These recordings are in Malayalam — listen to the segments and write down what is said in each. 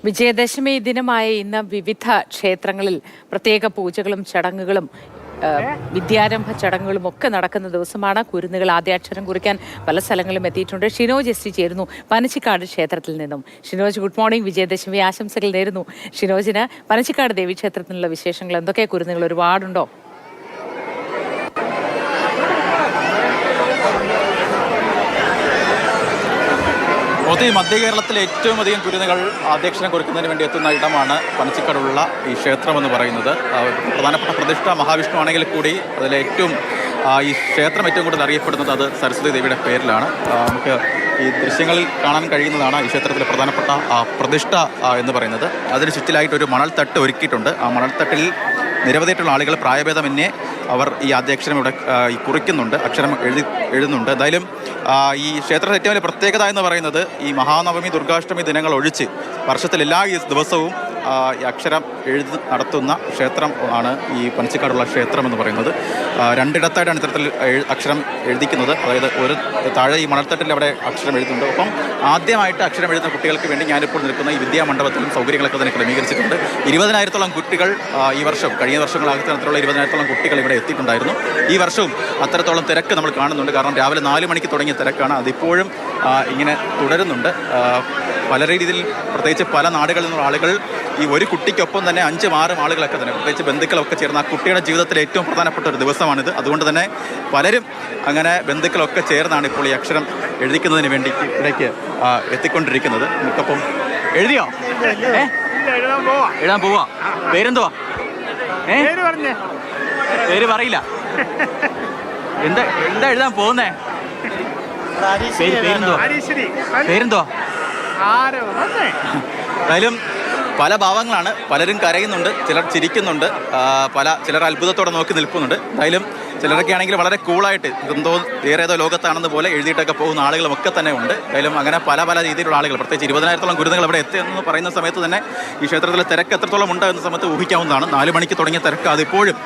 വിജയദശമി ദിനമായ ഇന്ന് വിവിധ ക്ഷേത്രങ്ങളിൽ പ്രത്യേക പൂജകളും ചടങ്ങുകളും വിദ്യാരംഭ ചടങ്ങുകളും ഒക്കെ നടക്കുന്ന ദിവസമാണ്. കുരുന്നുകൾ ആദ്യാക്ഷരം കുറിക്കാൻ പല സ്ഥലങ്ങളിലും എത്തിയിട്ടുണ്ട്. ഷിനോജ് എസ് ടി ചേരുന്നു പനച്ചിക്കാട് ക്ഷേത്രത്തിൽ നിന്നും. Shinoj, good morning. വിജയദശമി ആശംസകൾ നേരുന്നു. ഷിനോജിന് പനച്ചിക്കാട് ദേവീക്ഷേത്രത്തിലുള്ള വിശേഷങ്ങൾ എന്തൊക്കെ? കുരുന്നുകൾ ഒരുപാടുണ്ടോ? മധ്യ കേരളത്തിലെ ഏറ്റവും അധികം കുരുന്നുകൾ ആദ്യാക്ഷരം കുറിക്കുന്നതിന് വേണ്ടി എത്തുന്ന ഇടമാണ് പനച്ചിക്കാടുള്ള ഈ ക്ഷേത്രം എന്ന് പറയുന്നത്. പ്രധാനപ്പെട്ട പ്രതിഷ്ഠ മഹാവിഷ്ണു ആണെങ്കിൽ കൂടി അതിലെ ഏറ്റവും ഈ ക്ഷേത്രം ഏറ്റവും കൂടുതൽ അറിയപ്പെടുന്നത് അത് സരസ്വതി ദേവിയുടെ പേരിലാണ്. നമുക്ക് ഈ ദൃശ്യങ്ങളിൽ കാണാൻ കഴിയുന്നതാണ് ഈ ക്ഷേത്രത്തിലെ പ്രധാനപ്പെട്ട പ്രതിഷ്ഠ എന്ന് പറയുന്നത്. അതിന് ചുറ്റിലായിട്ട് ഒരു മണൽത്തട്ട് ഒരുക്കിയിട്ടുണ്ട്. ആ മണൽത്തട്ടിൽ നിരവധിയായിട്ടുള്ള ആളുകൾ പ്രായഭേദമന്യേ അവർ ഈ ആദ്യാക്ഷരം ഇവിടെ കുറിക്കുന്നുണ്ട്, അക്ഷരം എഴുതുന്നുണ്ട്. എന്തായാലും ഈ ക്ഷേത്രത്തിലെ ഏറ്റവും വലിയ പ്രത്യേകത എന്ന് പറയുന്നത് ഈ മഹാനവമി, ദുർഗാഷ്ടമി ദിനങ്ങൾ ഒഴിച്ച് വർഷത്തിൽ എല്ലാ ദിവസവും ഈ അക്ഷരം നടത്തുന്ന ക്ഷേത്രം ആണ് ഈ പനച്ചിക്കാടുള്ള ക്ഷേത്രം എന്ന് പറയുന്നത്. രണ്ടിടത്തായിട്ടാണ് ഇത്തരത്തിൽ അക്ഷരം എഴുതിക്കുന്നത്. അതായത് ഒരു താഴെ ഈ മണൽത്തട്ടിൽ അവിടെ അക്ഷരം എഴുതുന്നുണ്ട്. ഒപ്പം ആദ്യമായിട്ട് അക്ഷരം എഴുതുന്ന കുട്ടികൾക്ക് വേണ്ടി ഞാനിപ്പോൾ നിൽക്കുന്ന ഈ വിദ്യാമണ്ഡപത്തിലും സൗകര്യങ്ങളൊക്കെ തന്നെ ക്രമീകരിച്ചിട്ടുണ്ട്. 20,000-ഓളം കുട്ടികൾ ഈ വർഷം, കഴിഞ്ഞ വർഷങ്ങളാകത്തെ തരത്തിലുള്ള 20,000-ഓളം കുട്ടികൾ ഇവിടെ എത്തിയിട്ടുണ്ടായിരുന്നു. ഈ വർഷവും അത്തരത്തോളം തിരക്ക് നമ്മൾ കാണുന്നുണ്ട്. കാരണം രാവിലെ 4 മണിക്ക് തുടങ്ങിയ തിരക്കാണ്. അതിപ്പോഴും ഇങ്ങനെ തുടരുന്നുണ്ട്. പല രീതിയിൽ, പ്രത്യേകിച്ച് പല നാടുകളിൽ നിന്നുള്ള ആളുകൾ ഈ ഒരു കുട്ടിക്കൊപ്പം തന്നെ 5-6 ആളുകളൊക്കെ തന്നെ, പ്രത്യേകിച്ച് ബന്ധുക്കളൊക്കെ ചേർന്ന് ആ കുട്ടിയുടെ ജീവിതത്തിൽ ഏറ്റവും പ്രധാനപ്പെട്ട ഒരു ദിവസമാണിത്. അതുകൊണ്ട് തന്നെ പലരും അങ്ങനെ ബന്ധുക്കളൊക്കെ ചേർന്നാണ് ഇപ്പോൾ ഈ അക്ഷരം എഴുതിക്കുന്നതിന് വേണ്ടി ഇവിടേക്ക് എത്തിക്കൊണ്ടിരിക്കുന്നത്. നമുക്കപ്പം എഴുതിയോ? എഴുതാൻ പോവാ. പേരെന്തുവാ? പേര് പറയില്ല. എന്താ എഴുതാൻ പോകുന്നേ? പേരെന്തുവാ? എന്തായാലും പല ഭാവങ്ങളാണ്. പലരും കരയുന്നുണ്ട്, ചിലർ ചിരിക്കുന്നുണ്ട്, ചിലർ അത്ഭുതത്തോടെ നോക്കി നിൽക്കുന്നുണ്ട്. എന്തായാലും ചിലരൊക്കെ ആണെങ്കിൽ വളരെ കൂളായിട്ട് എന്തോ വേറേതോ ലോകത്താണെന്ന് പോലെ എഴുതിയിട്ടൊക്കെ പോകുന്ന ആളുകളുമൊക്കെ തന്നെ ഉണ്ട്. എന്തായാലും അങ്ങനെ പല രീതിയിലുള്ള ആളുകൾ, പ്രത്യേകിച്ച് 20,000-ഓളം കുരുന്നുകൾ ഇവിടെ എത്തിയെന്ന് പറയുന്ന സമയത്ത് തന്നെ ഈ ക്ഷേത്രത്തിലെ തിരക്ക് എത്രത്തോളം ഉണ്ട് എന്ന സമയത്ത് ഊഹിക്കാവുന്നതാണ്. 4 മണിക്ക് തുടങ്ങിയ തിരക്ക് അതിപ്പോഴും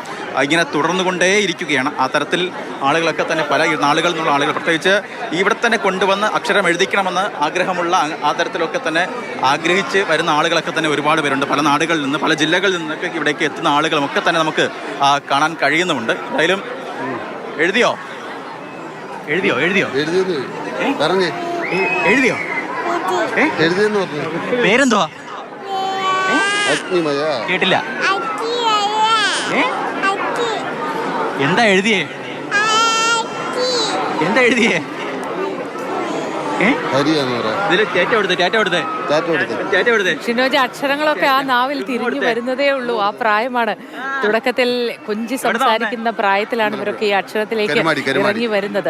ഇങ്ങനെ തുടർന്നുകൊണ്ടേ ഇരിക്കുകയാണ്. ആ തരത്തിൽ ആളുകളൊക്കെ തന്നെ പല നാളുകളിൽ നിന്നുള്ള ആളുകൾ, പ്രത്യേകിച്ച് ഇവിടെ തന്നെ കൊണ്ടുവന്ന് അക്ഷരം എഴുതിക്കണമെന്ന് ആഗ്രഹമുള്ള ആ തരത്തിലൊക്കെ തന്നെ ആഗ്രഹിച്ച് വരുന്ന ആളുകളൊക്കെ തന്നെ ഒരുപാട് പേരുണ്ട്. പല നാടുകളിൽ നിന്ന്, പല ജില്ലകളിൽ നിന്നൊക്കെ ഇവിടേക്ക് എത്തുന്ന ആളുകളുമൊക്കെ തന്നെ നമുക്ക് കാണാൻ കഴിയുന്നുമുണ്ട്. എന്തായാലും എഴുതിയോ? പേരെന്തുവാ? കേട്ടില്ല. എന്താ എഴുതിയേ? ഷിനോജ്, അക്ഷരങ്ങളൊക്കെ ആ നാവിൽ തിരിഞ്ഞു വരുന്നതേ ഉള്ളൂ. ആ പ്രായമാണ്. തുടക്കത്തിൽ കൊഞ്ചി സംസാരിക്കുന്ന പ്രായത്തിലാണ് ഇവരൊക്കെ ഈ അക്ഷരത്തിലേക്ക് ഇറങ്ങി വരുന്നത്.